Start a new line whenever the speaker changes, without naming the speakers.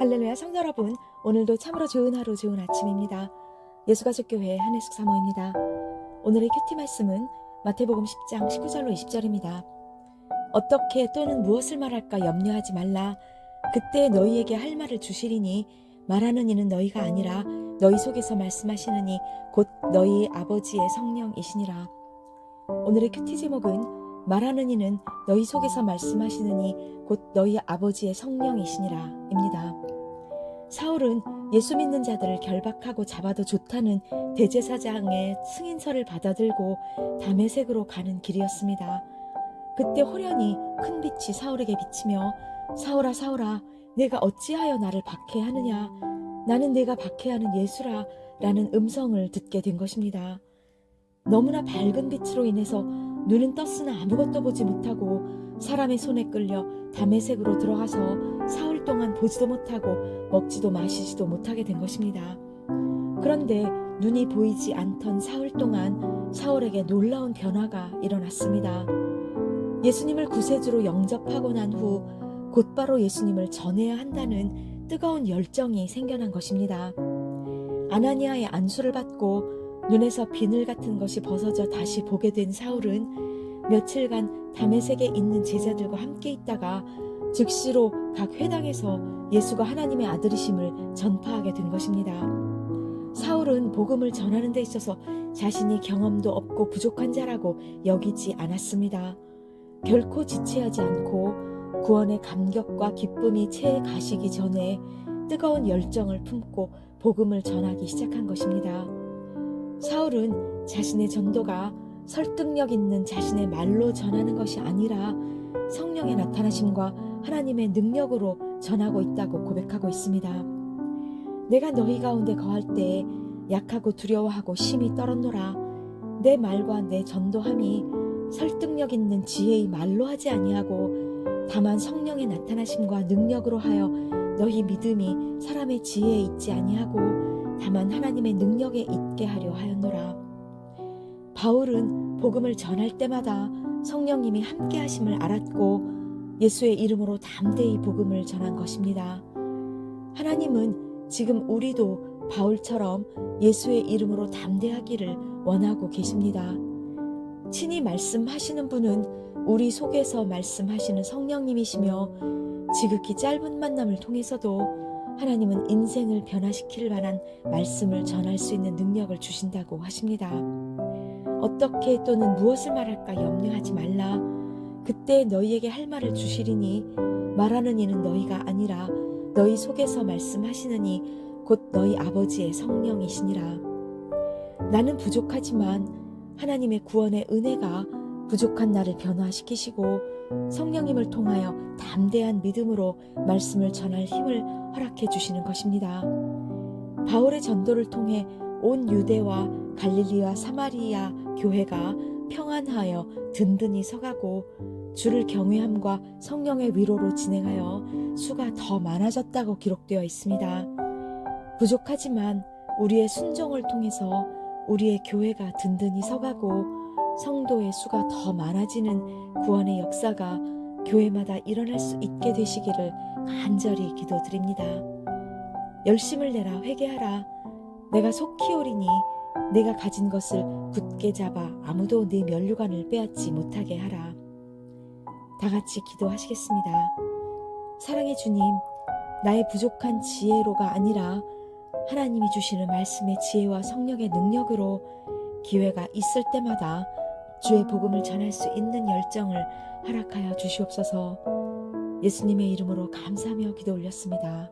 할렐루야 성도 여러분, 오늘도 참으로 좋은 하루 좋은 아침입니다. 예수가족교회 한혜숙 사모입니다. 오늘의 큐티 말씀은 마태복음 10장 19절로 20절입니다. 어떻게 또는 무엇을 말할까 염려하지 말라. 그때 너희에게 할 말을 주시리니 말하는 이는 너희가 아니라 너희 속에서 말씀하시느니 곧 너희 아버지의 성령이시니라. 오늘의 큐티 제목은 말하는 이는 너희 속에서 말씀하시느니 곧 너희 아버지의 성령이시니라 입니다. 사울은 예수 믿는 자들을 결박하고 잡아도 좋다는 대제사장의 승인서를 받아들고 다메섹으로 가는 길이었습니다. 그때 호련히 큰 빛이 사울에게 비치며 사울아 사울아 내가 어찌하여 나를 박해하느냐, 나는 내가 박해하는 예수라 라는 음성을 듣게 된 것입니다. 너무나 밝은 빛으로 인해서 눈은 떴으나 아무것도 보지 못하고 사람의 손에 끌려 다메섹으로 들어가서 사흘 동안 보지도 못하고 먹지도 마시지도 못하게 된 것입니다. 그런데 눈이 보이지 않던 사흘 동안 사울에게 놀라운 변화가 일어났습니다. 예수님을 구세주로 영접하고 난 후 곧바로 예수님을 전해야 한다는 뜨거운 열정이 생겨난 것입니다. 아나니아의 안수를 받고 눈에서 비늘 같은 것이 벗어져 다시 보게 된 사울은 며칠간 다메섹에 있는 제자들과 함께 있다가 즉시로 각 회당에서 예수가 하나님의 아들이심을 전파하게 된 것입니다. 사울은 복음을 전하는 데 있어서 자신이 경험도 없고 부족한 자라고 여기지 않았습니다. 결코 지체하지 않고 구원의 감격과 기쁨이 채 가시기 전에 뜨거운 열정을 품고 복음을 전하기 시작한 것입니다. 사울은 자신의 전도가 설득력 있는 자신의 말로 전하는 것이 아니라 성령의 나타나심과 하나님의 능력으로 전하고 있다고 고백하고 있습니다. 내가 너희 가운데 거할 때에 약하고 두려워하고 심히 떨었노라. 내 말과 내 전도함이 설득력 있는 지혜의 말로 하지 아니하고 다만 성령의 나타나심과 능력으로 하여 너희 믿음이 사람의 지혜에 있지 아니하고 다만 하나님의 능력에 있게 하려 하였노라. 바울은 복음을 전할 때마다 성령님이 함께 하심을 알았고 예수의 이름으로 담대히 복음을 전한 것입니다. 하나님은 지금 우리도 바울처럼 예수의 이름으로 담대하기를 원하고 계십니다. 친히 말씀하시는 분은 우리 속에서 말씀하시는 성령님이시며 지극히 짧은 만남을 통해서도 하나님은 인생을 변화시킬 만한 말씀을 전할 수 있는 능력을 주신다고 하십니다. 어떻게 또는 무엇을 말할까 염려하지 말라. 그때 너희에게 할 말을 주시리니 말하는 이는 너희가 아니라 너희 속에서 말씀하시느니 곧 너희 아버지의 성령이시니라. 나는 부족하지만 하나님의 구원의 은혜가 부족한 나를 변화시키시고 성령님을 통하여 담대한 믿음으로 말씀을 전할 힘을 허락해 주시는 것입니다. 바울의 전도를 통해 온 유대와 갈릴리와 사마리아 교회가 평안하여 든든히 서가고 주를 경외함과 성령의 위로로 진행하여 수가 더 많아졌다고 기록되어 있습니다. 부족하지만 우리의 순종을 통해서 우리의 교회가 든든히 서가고 성도의 수가 더 많아지는 구원의 역사가 교회마다 일어날 수 있게 되시기를 간절히 기도드립니다. 열심을 내라 회개하라. 내가 속히 오리니 내가 가진 것을 굳게 잡아 아무도 네 면류관을 빼앗지 못하게 하라. 다 같이 기도하시겠습니다. 사랑의 주님, 나의 부족한 지혜로가 아니라 하나님이 주시는 말씀의 지혜와 성령의 능력으로 기회가 있을 때마다 주의 복음을 전할 수 있는 열정을 허락하여 주시옵소서. 예수님의 이름으로 감사하며 기도 올렸습니다.